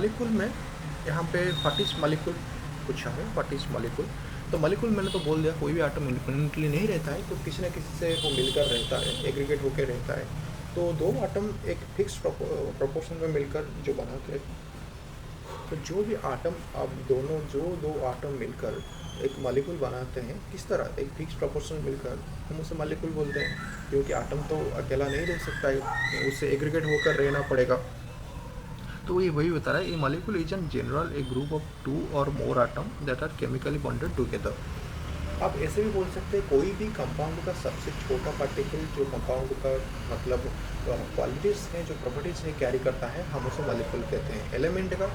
Molecule में यहाँ पे व्हाट इज मॉलिक्यूल पूछा है, व्हाट इज मॉलिक्यूल। तो मॉलिक्यूल मैंने तो बोल दिया, कोई भी आटम इंडिपेंडेंटली नहीं रहता है, तो किसी न किसी से वो मिलकर रहता है, एग्रीगेट होकर रहता है। तो दो आटम एक फिक्स प्रोपोर्शन में मिलकर जो बनाते हैं, तो जो भी आटम अब दोनों जो दो आटम मिलकर एक मॉलिक्यूल बनाते हैं, किस तरह एक फिक्स प्रोपोर्शन मिलकर, हम उसे मॉलिक्यूल बोलते हैं। क्योंकि आटम तो अकेला नहीं रह सकता है, उससे एग्रीगेट होकर रहना पड़ेगा। तो ये वही बता रहा है, a molecule is in general a group of 2 और more atom that are chemically bonded together. आप ऐसे भी बोल सकते हैं, कोई भी कंपाउंड का सबसे छोटा पार्टिकल जो कंपाउंड का मतलब क्वालिटीज़ हैं, जो प्रॉपर्टीज़ है कैरी करता है, हम उसे मॉलिक्यूल कहते हैं। एलिमेंट का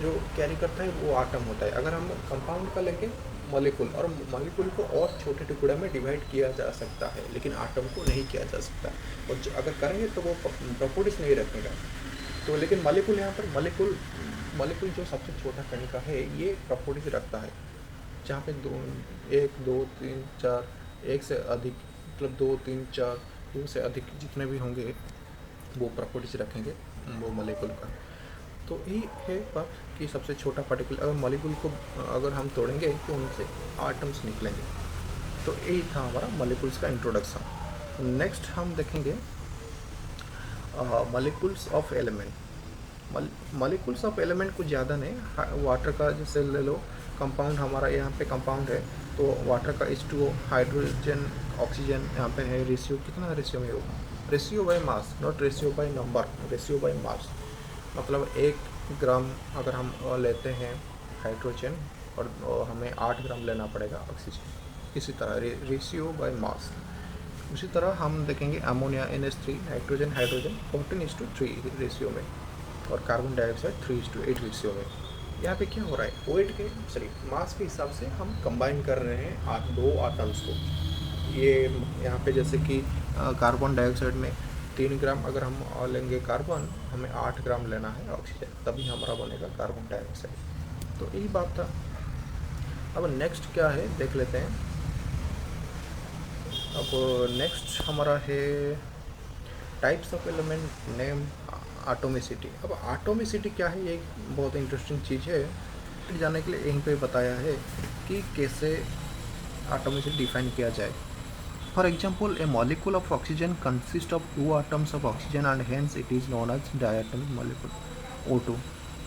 जो कैरी करता है वो आटम होता है। अगर हम कंपाउंड का लेंगे मॉलिक्यूल, और मॉलिक्यूल को और छोटे टुकड़े में डिवाइड किया जा सकता है, लेकिन आटम को नहीं किया जा सकता। और अगर करेंगे तो वो प्रॉपर्टीज़ नहीं रखेगा। तो लेकिन मॉलिक्यूल, यहाँ पर मॉलिक्यूल मॉलिक्यूल जो सबसे छोटा कणिका है, ये प्रॉपर्टीज रखता है, जहाँ पे 1 2 3 4 एक से अधिक, मतलब 2 3 4 2 से अधिक जितने भी होंगे वो प्रॉपर्टीज रखेंगे वो मॉलिक्यूल का। तो ये है पर कि सबसे छोटा पार्टिकल, अगर मॉलिक्यूल को अगर हम तोड़ेंगे तो उनसे आटम्स निकलेंगे। तो यही था हमारा मॉलिक्यूल्स का इंट्रोडक्शन। नेक्स्ट हम देखेंगे molecules of element. Molecules of element कुछ ज़्यादा नहीं, वाटर का जैसे ले लो, कंपाउंड हमारा यहाँ पे कंपाउंड है, तो वाटर का H2O, हाइड्रोजन, ऑक्सीजन, यहाँ पे है रेशियो, कितना रेशियो में हो, ratio by mass, not ratio by number, ratio by mass. मतलब 1 ग्राम अगर हम लेते हैं हाइड्रोजन, और हमें 8 ग्राम लेना पड़ेगा ऑक्सीजन, इसी तरह रेशियो बाय मास। उसी तरह हम देखेंगे ammonia NH3, nitrogen hydrogen 14:3 ratio में, और कार्बन डाइऑक्साइड 3:8 रेशियो में। यहाँ पे क्या हो रहा है, वेट के मास के हिसाब से हम कंबाइन कर रहे हैं दो आटम्स को। ये यहाँ पे जैसे कि कार्बन डाइऑक्साइड में 3 ग्राम अगर हम लेंगे कार्बन, हमें 8 ग्राम लेना है ऑक्सीजन, तभी हमारा बनेगा कार्बन डाइऑक्साइड। तो यही बात था। अब नेक्स्ट क्या है देख लेते हैं। अब नेक्स्ट हमारा है types of element name atomicity. अब एटॉमिसिटी क्या है, ये एक बहुत इंटरेस्टिंग चीज़ है। जाने के लिए यहीं पे बताया है कि कैसे एटॉमिसिटी डिफाइन किया जाए। For example, a molecule of oxygen consist of 2 atoms of oxygen and hence it is known as diatomic molecule O2।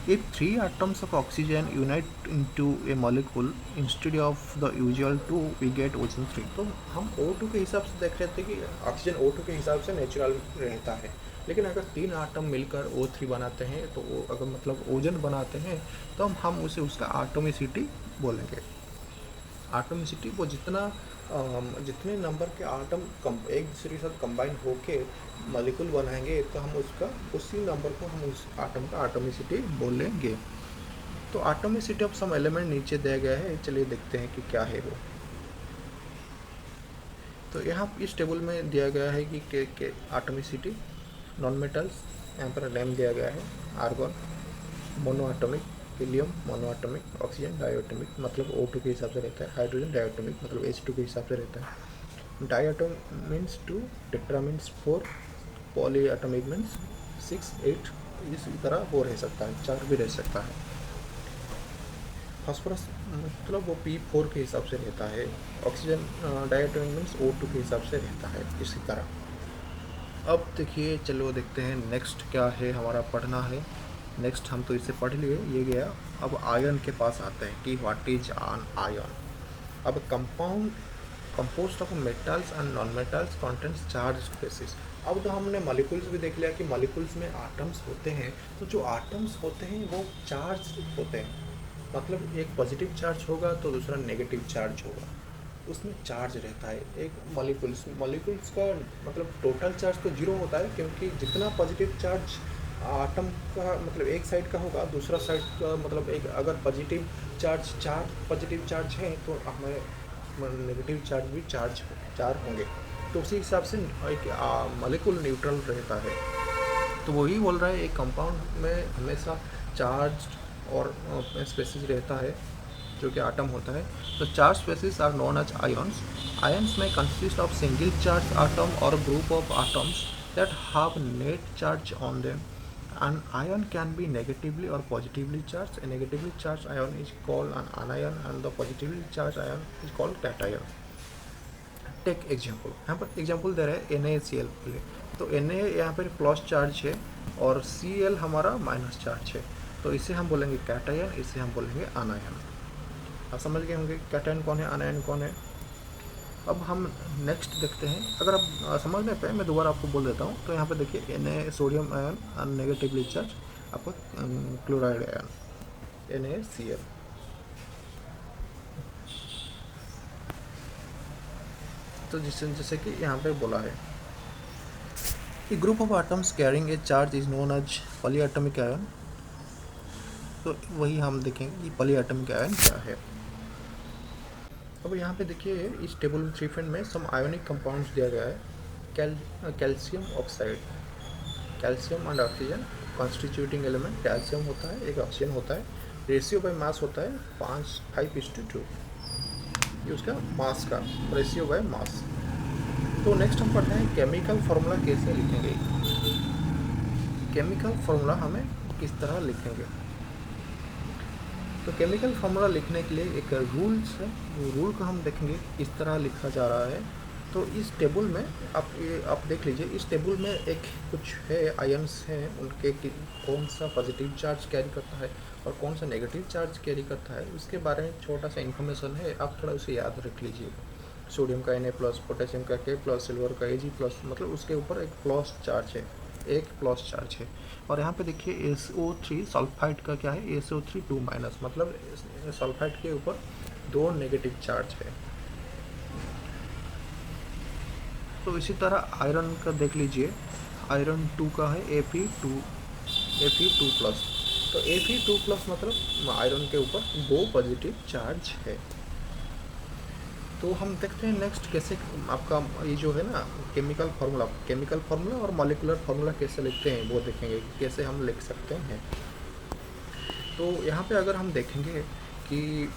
If 3 atoms of oxygen unite into a molecule instead of the usual 2, we get O3। तो हम O2 के हिसाब से देख रहे थे कि oxygen O2 के हिसाब से नेचुरल रहता है, लेकिन अगर 3 आटम मिलकर O3 बनाते हैं, तो अगर मतलब ओजन बनाते हैं, तो हम उसे उसका एटॉमिसिटी बोलेंगे। एटॉमिसिटी वो जितने नंबर के आटम एक दूसरे के साथ कंबाइन होके मॉलिक्यूल बनाएंगे, तो हम उसका उसी नंबर को हम उस आटम का एटॉमिसिटी बोलेंगे। तो एटॉमिसिटी ऑफ सम एलिमेंट नीचे दिया गया है, चलिए देखते हैं कि क्या है वो। तो यहाँ इस टेबल में दिया गया है कि एटॉमिसिटी नॉन मेटल्स, यहाँ पर नेम दिया गया है, argon monoatomic, helium monoatomic, oxygen diatomic मतलब O2 के हिसाब से रहता है, हाइड्रोजन डायटोमिक मतलब H2 के हिसाब से रहता है, diatom means 2, tetra means 4, polyatomic means 6 8, इसी तरह वो रह सकता है, 4 भी रह सकता है। फास्फोरस मतलब वो P4 के हिसाब से रहता है, ऑक्सीजन डायटोमिक मीन्स O2 के हिसाब से रहता है, इसी तरह। अब देखिए, चलो देखते हैं नेक्स्ट क्या है हमारा पढ़ना है। नेक्स्ट हम तो इसे पढ़ लिए, ये गया। अब आयन के पास आते हैं कि व्हाट इज एन आयन। अब compound composed of metals and non metals contents charge species. अब तो हमने मॉलिक्यूल्स भी देख लिया कि मॉलिक्यूल्स में आटम्स होते हैं, तो जो आटम्स होते हैं वो चार्ज होते हैं, मतलब एक पॉजिटिव चार्ज होगा तो दूसरा नेगेटिव चार्ज होगा, उसमें चार्ज रहता है। एक मॉलिक्यूल्स का मतलब टोटल चार्ज तो 0 होता है, क्योंकि जितना पॉजिटिव चार्ज आटम का मतलब एक साइड का होगा, दूसरा साइड का मतलब एक अगर पॉजिटिव चार्ज 4 पॉजिटिव चार्ज हैं, तो हमें नेगेटिव चार्ज भी 4 होंगे। तो उसी हिसाब से एक मॉलिक्यूल न्यूट्रल रहता है। तो वही बोल रहा है, एक कंपाउंड में हमेशा चार्ज और स्पेसिस रहता है, जो कि आटम होता है। तो charge species are known as ions. Ions में consist of single charge atom और group of atoms that have net charge on them an ion can be negatively or positively charged. A negatively charged ion is called an anion and the positively charged ion is called cation. Take example, यहाँ पर example दे रहे हैं NaCl के लिए, तो Na यहाँ पर plus charge है और Cl हमारा माइनस चार्ज है, तो इसे हम बोलेंगे कैटायन, इसे हम बोलेंगे अनायन। आप समझ गए होंगे कैटायन कौन है, अनायन कौन है। अब हम नेक्स्ट देखते हैं, अगर आप समझ नहीं पाए मैं दोबारा आपको बोल देता हूँ। तो यहाँ पे देखिए Na sodium ion negatively charge, आपका क्लोराइड आयन NaCl। तो जैसे कि यहाँ पे बोला है कि group of atoms carrying a charge is known as polyatomic ion. तो वही हम देखेंगे कि पॉलीएटॉमिक आयन क्या है। अब यहाँ पे देखिए इस टेबल 3 फ्रेंड में सम आयोनिक कंपाउंड्स दिया गया है। Calcium oxide, calcium and oxygen constituting element, calcium होता है, एक ऑक्सीजन होता है, रेशियो बाय मास होता है 5:2, ये उसका मास का रेशियो बाय मास। तो नेक्स्ट हम पढ़ते हैं केमिकल फार्मूला कैसे लिखेंगे। केमिकल फार्मूला हमें किस तरह लिखेंगे, तो केमिकल फार्मूला लिखने के लिए एक रूल्स है, वो रूल को हम देखेंगे किस तरह लिखा जा रहा है। तो इस टेबल में आप देख लीजिए, इस टेबल में एक कुछ है आयन्स हैं, उनके कौन सा पॉजिटिव चार्ज कैरी करता है और कौन सा नेगेटिव चार्ज कैरी करता है, उसके बारे में छोटा सा इन्फॉर्मेशन है, आप थोड़ा उसे याद रख लीजिए। सोडियम का Na+, पोटेशियम का K+, सिल्वर का Ag+, मतलब उसके ऊपर एक प्लस चार्ज है, एक प्लस चार्ज है। और यहाँ पे देखिए SO3 सल्फाइड का क्या है, SO3 2-, मतलब सल्फाइड के ऊपर 2 नेगेटिव चार्ज है। तो इसी तरह आयरन का देख लीजिए, आयरन 2 का है Fe2+। तो Fe2+ मतलब आयरन के ऊपर 2 पॉजिटिव चार्ज है। तो हम देखते हैं नेक्स्ट कैसे आपका ये जो है ना केमिकल फार्मूला और मॉलिक्यूलर फार्मूला कैसे लिखते हैं वो देखेंगे, कैसे हम लिख सकते हैं। तो यहाँ पे अगर हम देखेंगे कि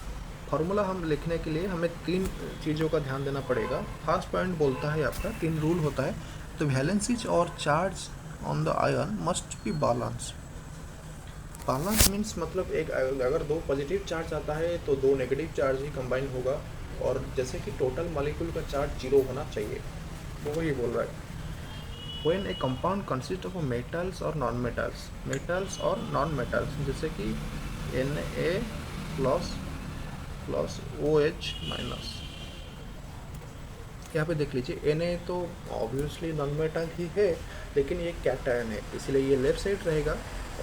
फार्मूला हम लिखने के लिए हमें 3 चीज़ों का ध्यान देना पड़ेगा। फर्स्ट पॉइंट बोलता है आपका 3 रूल होता है। तो वैलेंसीज और charge on the ion must be balance. Balance means मतलब एक अगर 2 पॉजिटिव चार्ज आता है तो 2 नेगेटिव चार्ज ही कंबाइन होगा, और जैसे कि टोटल मॉलिक्यूल का चार्ज 0 होना चाहिए, वो ये बोल रहा है। When a compound consists of metals और नॉन मेटल्स, जैसे कि Na+ OH-। यहाँ पे देख लीजिए Na तो ऑब्वियसली नॉन मेटल ही है, लेकिन ये कैटायन है, इसलिए ये लेफ्ट साइड रहेगा,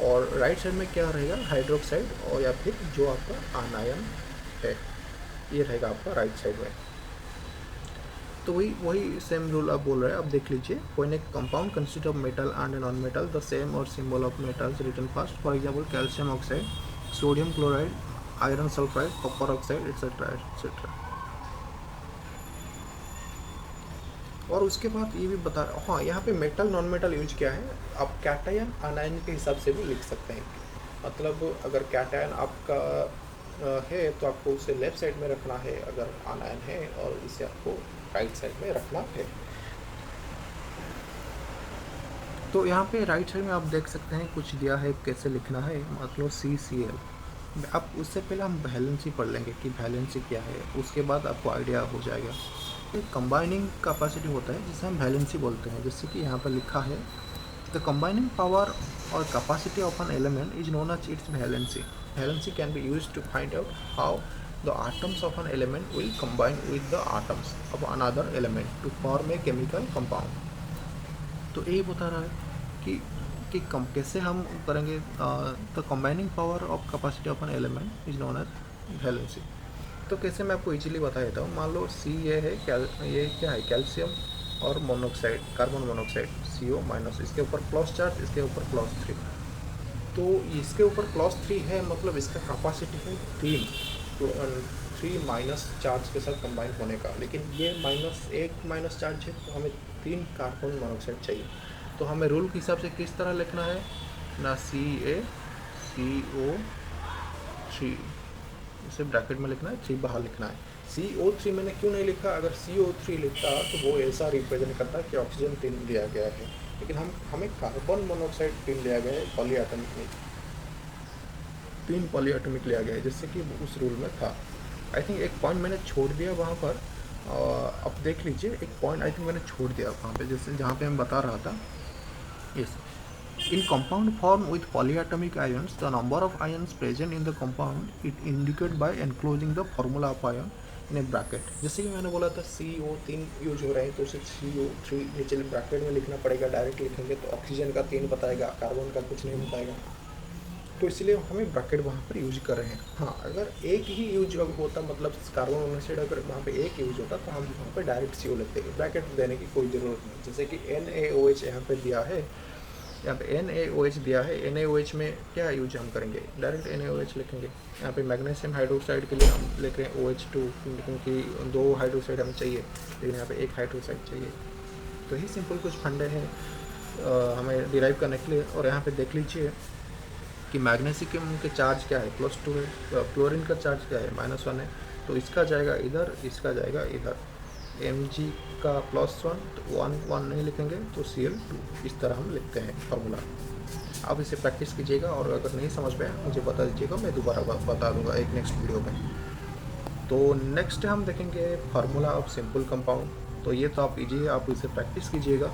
और राइट साइड में क्या रहेगा, हाइड्रोक्साइड और या फिर जो आपका आनायन है, ये रहेगा आपका राइट साइड में। तो वही सेम रूल आप बोल रहे हैं। अब देख लीजिए, when a compound consist of metal and a non metal the same और symbol of metals written first, for example calcium oxide, sodium chloride, iron sulphide, copper oxide, etcetera. और उसके बाद ये भी बता, हाँ यहाँ पे मेटल नॉन मेटल यूज क्या है, आप कैटायन आनायन के हिसाब से भी लिख सकते हैं। मतलब अगर कैटायन आपका है तो आपको उसे लेफ्ट साइड में रखना है, अगर आनायन है और इसे आपको राइट साइड में रखना है। तो यहाँ पे राइट साइड में आप देख सकते हैं कुछ दिया है कैसे लिखना है, मतलब CCl। अब उससे पहले हम वैलेंसी पढ़ लेंगे कि वैलेंसी क्या है, उसके बाद आपको आइडिया हो जाएगा। एक कंबाइनिंग कैपेसिटी होता है जिसे हम वैलेंसी बोलते हैं, जैसे कि यहाँ पर लिखा है द कंबाइनिंग पावर और capacity of an element is known as its valency. Valency can be used to find out how the atoms of an element will combine with the atoms of another element to form a chemical compound। तो यही बता रहा है कि कैसे हम करेंगे। The combining power of capacity of an element is known as valency. तो कैसे मैं आपको इजीली बता देता हूँ। मान लो C ये है, ये क्या है, कैल्शियम और मोनोक्साइड, कार्बन मोनोक्साइड CO-, इसके ऊपर प्लस चार्ज, इसके ऊपर +3। तो इसके ऊपर +3 है, मतलब इसका कैपेसिटी है 3, तो 3- चार्ज के साथ कंबाइन होने का, लेकिन ये -1 चार्ज है, तो हमें 3 कार्बन मोनोक्साइड चाहिए। तो हमें रूल के हिसाब से किस तरह लिखना है ना, CaCO3, इसे ब्रैकेट में लिखना है, 3 बाहर लिखना है। CO3 मैंने क्यों नहीं लिखा, अगर CO3 लिखता तो वो ऐसा रिप्रेजेंट करता कि ऑक्सीजन 3 दिया गया है, लेकिन हमें कार्बन मोनोऑक्साइड 3 लिया गया है, पॉलीएटॉमिक नहीं, 3 पॉलीएटॉमिक लिया गया है जैसे कि उस रूल में था। आई थिंक एक पॉइंट मैंने छोड़ दिया वहाँ पर, अब देख लीजिए, एक पॉइंट आई थिंक मैंने छोड़ दिया वहाँ पे, जैसे जहाँ पे मैं बता रहा था। Yes, in compound form with polyatomic ions, the number of ions present in the compound it indicated by enclosing the formula of ion in a bracket। जैसे कि मैंने बोला था CO3 यूज हो रहे हैं तो उसे CO3 ये चलिए ब्रैकेट में लिखना पड़ेगा, डायरेक्ट लिखेंगे तो ऑक्सीजन का 3 बताएगा, कार्बन का कुछ नहीं बताएगा, तो इसलिए हमें ब्रैकेट वहाँ पर यूज कर रहे हैं। हाँ, अगर एक ही यूज होता, मतलब कार्बन मोनोऑक्साइड अगर वहाँ पे एक यूज होता तो हम वहाँ पे डायरेक्ट CO लिखते हैं, ब्रैकेट देने की कोई ज़रूरत नहीं। जैसे कि NaOH यहाँ पे दिया है, यहाँ पे NaOH दिया है, NaOH में क्या यूज हम करेंगे, डायरेक्ट NaOH लिखेंगे। यहाँ पे मैग्नीशियम हाइड्रोक्साइड के लिए हम लिख रहे हैं OH2, क्योंकि 2 हाइड्रोक्साइड हमें चाहिए, लेकिन यहाँ पे 1 हाइड्रोक्साइड चाहिए। तो ही सिंपल कुछ फंडे हैं हमें डिराइव करने के लिए। और यहाँ पे देख लीजिए कि मैग्नीशियम के चार्ज क्या है, +2 है, क्लोरीन का चार्ज क्या है, -1 है, तो इसका जाएगा इधर, इसका जाएगा इधर। Mg का +1 तो 1 नहीं लिखेंगे तो Cl2, इस तरह हम लिखते हैं फार्मूला। आप इसे प्रैक्टिस कीजिएगा और अगर नहीं समझ पाए मुझे बता दीजिएगा, मैं दोबारा बता दूंगा एक नेक्स्ट वीडियो में। तो नेक्स्ट हम देखेंगे फार्मूला ऑफ सिंपल कंपाउंड। तो ये तो आप कीजिए, आप इसे प्रैक्टिस कीजिएगा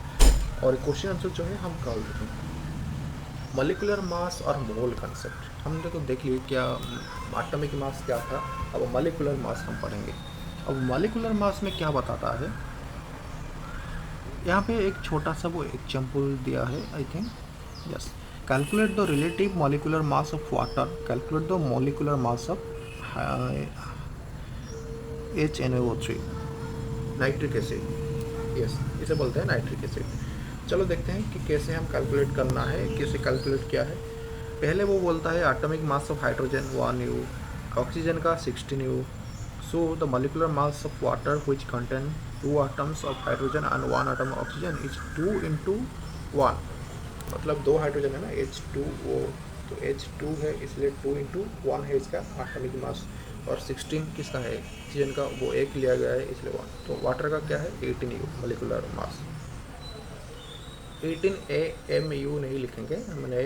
और क्वेश्चन आंसर जो है हम कल देखेंगे। मॉलिक्यूलर मास और मोल कंसेप्ट हमने तो देख लिया, क्या एटॉमिक मास क्या था, अब मॉलिक्यूलर मास हम पढ़ेंगे। अब मॉलिक्यूलर मास में क्या बताता है, यहाँ पे एक छोटा सा वो एग्जाम्पल दिया है, I think yes, calculate the relative molecular mass of water, calculate the molecular mass of HNO3 nitric acid. Yes, इसे बोलते हैं नाइट्रिक एसिड। चलो देखते हैं कि कैसे हम कैलकुलेट करना है, कैसे कैलकुलेट किया है। पहले वो बोलता है atomic mass of hydrogen 1U, oxygen का 16U। So the molecular mass of water which contain 2 atoms of hydrogen and 1 atom of oxygen is 2 into 1, मतलब 2 हाइड्रोजन है ना, H2O, तो H2 है इसलिए 2 into 1 है इसका एटॉमिक मास, और 16 किसका है, ऑक्सीजन का, वो 1 लिया गया है इसलिए 1। तो वाटर का क्या है 18U मोलिकुलर मास। 18 AMU नहीं लिखेंगे, हमने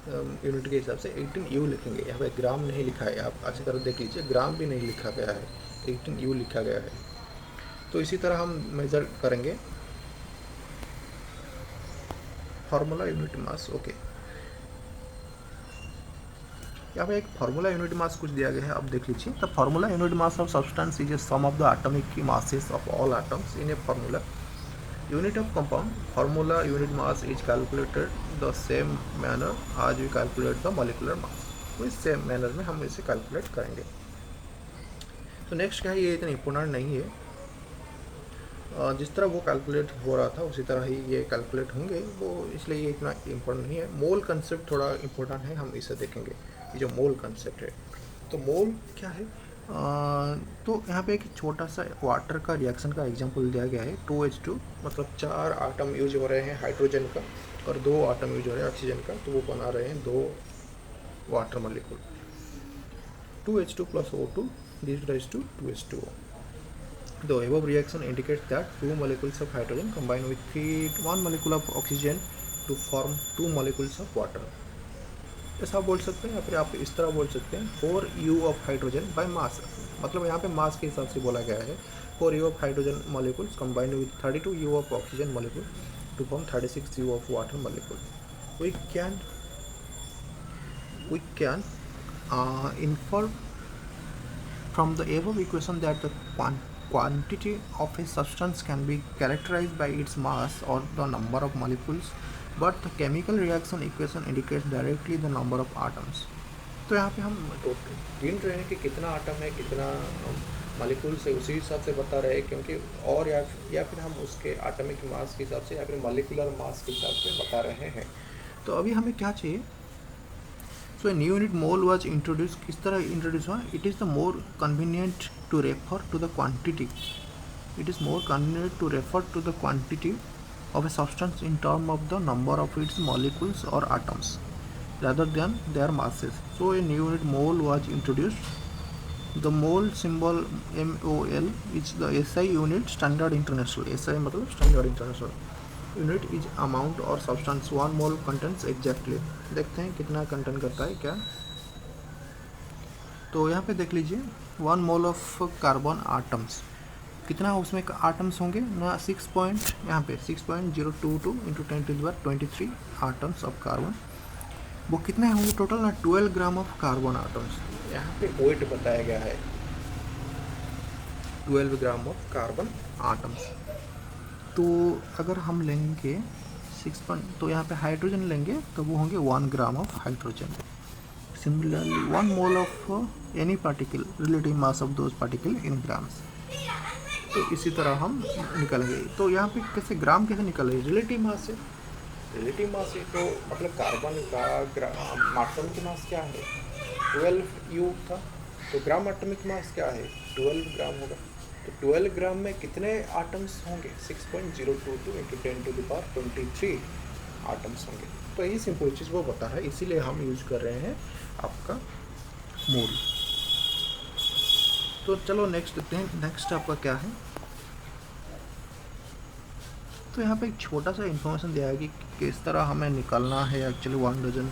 यूनिट के हिसाब से 18U लिखेंगे। यहाँ पे ग्राम नहीं लिखा है, आप अच्छी तरह देख लीजिए, ग्राम भी नहीं लिखा गया है, 18U लिखा गया है। तो इसी तरह हम मेजर करेंगे फार्मूला यूनिट मास। ओके, यहाँ पे एक फार्मूला यूनिट मास कुछ दिया गया है, अब देख लीजिए। The formula unit mass of substance is a sum of the atomic masses of all atoms in a formula unit of compound। formula unit mass is calculated the same manner as we calculate the molecular mass। तो इस same manner में हम इसे calculate करेंगे। तो next क्या है, ये इतना इम्पोर्टेंट नहीं है, जिस तरह वो कैलकुलेट हो रहा था उसी तरह ही ये कैलकुलेट होंगे वो, इसलिए ये इतना इम्पोर्टेंट नहीं है। मोल कंसेप्ट थोड़ा इम्पोर्टेंट है, हम इसे देखेंगे, ये जो मोल कंसेप्ट है। तो मोल क्या है, तो यहाँ पे एक छोटा सा वाटर का रिएक्शन का एग्जांपल दिया गया है। 2H2 मतलब 4 आटम यूज हो रहे हैं हाइड्रोजन का और 2 आटम यूज हो रहे हैं ऑक्सीजन का, तो वो बना रहे हैं 2 water molecule. 2H2 plus O2 gives rise to 2H2O। The above reaction indicates that 2 molecules of hydrogen combine with 1 molecule of oxygen to form 2 molecules of water। ऐसा बोल सकते हैं या फिर आप इस तरह बोल सकते हैं 4U of hydrogen by mass, मतलब यहाँ पे मास के हिसाब से बोला गया है। 4U of hydrogen molecules combined with 32U of oxygen molecule to form 36U of water molecule. We can infer from the above equation that the quantity of a substance can be characterized by its mass or the number of molecules, but the chemical reaction equation indicates directly the number of atoms। तो यहाँ पे हम गिन रहे हैं कि कितना atom है, कितना मॉलिक्यूल्स है, उसी हिसाब से बता रहे हैं, क्योंकि और या फिर हम उसके एटॉमिक मास के हिसाब से या फिर मॉलिक्यूलर मास के हिसाब से बता रहे हैं। तो अभी हमें क्या चाहिए, so a new unit mole was introduce, किस तरह इंट्रोड्यूस हुआ, it is the more convenient to refer to the quantity, it is more convenient to refer to the quantity of a substance in terms of the number of its molecules or atoms rather than their masses। So a new unit mole was introduced। The mole symbol MOL is the SI unit, standard international। SI मतलब standard international। Unit is amount और substance 1 मोल contents exactly. देखते हैं कितना content करता है क्या। तो यहाँ पे देख लीजिए 1 मोल ऑफ कार्बन आटम्स, कितना उसमें आटम्स होंगे ना, 6 पॉइंट, यहाँ पे 6.022 इंटू 10⁻23 आटम्स ऑफ कार्बन। वो कितने होंगे टोटल ना, 12 ग्राम ऑफ कार्बन आटम्स। यहाँ पे वेट बताया गया है 12 ग्राम ऑफ कार्बन आटम्स। तो अगर हम लेंगे 6 पॉइंट, तो यहाँ पे हाइड्रोजन लेंगे तो वो होंगे 1 gram of hydrogen. Similarly 1 mole of any particle, relative mass of those particle in grams. तो इसी तरह हम निकालेंगे। तो यहाँ पे कैसे ग्राम कैसे निकालेंगे, रिलेटिव मास से। रिलेटिव मास से तो मतलब कार्बन का एटॉमिक मास क्या है, 12 U था, तो ग्राम एटॉमिक मास क्या है, 12 ग्राम होगा। तो 12 ग्राम में कितने आटम्स होंगे, 6.022 इंटू 10⁻23 आटम्स होंगे। तो यही सिंपल चीज़ वो बता है, इसीलिए हम यूज कर रहे हैं आपका मोल। तो चलो नेक्स्ट देखते हैं, नेक्स्ट आपका क्या है। तो यहाँ पे एक छोटा सा इन्फॉर्मेशन दिया है कि किस तरह हमें निकालना है एक्चुअली 1 डजन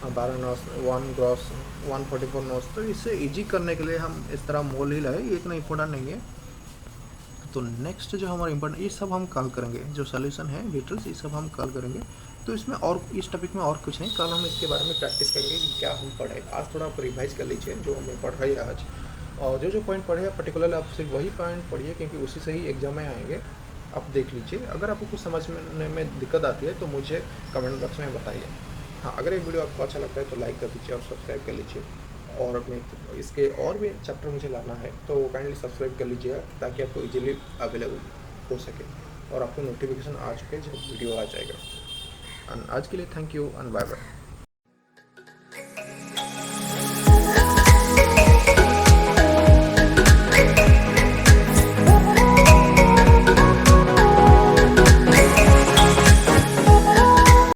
12 नॉस, 1 ग्रॉस 144 नॉस। तो इसे इजी करने के लिए हम इस तरह मोल ही लाए, ये इतना इम्पोर्टेंट नहीं है। तो नेक्स्ट जो हमारा इम्पोर्टेंट, ये सब हम कॉल करेंगे, जो सोल्यूशन है डिटेल्स ये सब हम कॉल करेंगे। तो इसमें और इस टॉपिक में और कुछ नहीं, कल हम इसके बारे में प्रैक्टिस करेंगे कि क्या हम पढ़े। आज थोड़ा आप रिवाइज कर लीजिए जो हमें पढ़ रही है आज, और जो पॉइंट पढ़े हैं पर्टिकुलर आप सिर्फ वही पॉइंट पढ़िए, क्योंकि उसी से ही एग्जाम में आएंगे। आप देख लीजिए, अगर आपको कुछ समझने में दिक्कत आती है तो मुझे कमेंट बॉक्स में बताइए। हाँ, अगर ये वीडियो आपको अच्छा लगता है तो लाइक कर दीजिए और सब्सक्राइब कर लीजिए। और अपने इसके और भी चैप्टर मुझे लाना है तो काइंडली सब्सक्राइब कर लीजिएगा, ताकि आपको इजीली अवेलेबल हो सके और आपको नोटिफिकेशन आ चुके जब वीडियो आ जाएगा। एंड आज के लिए thank you and bye bye.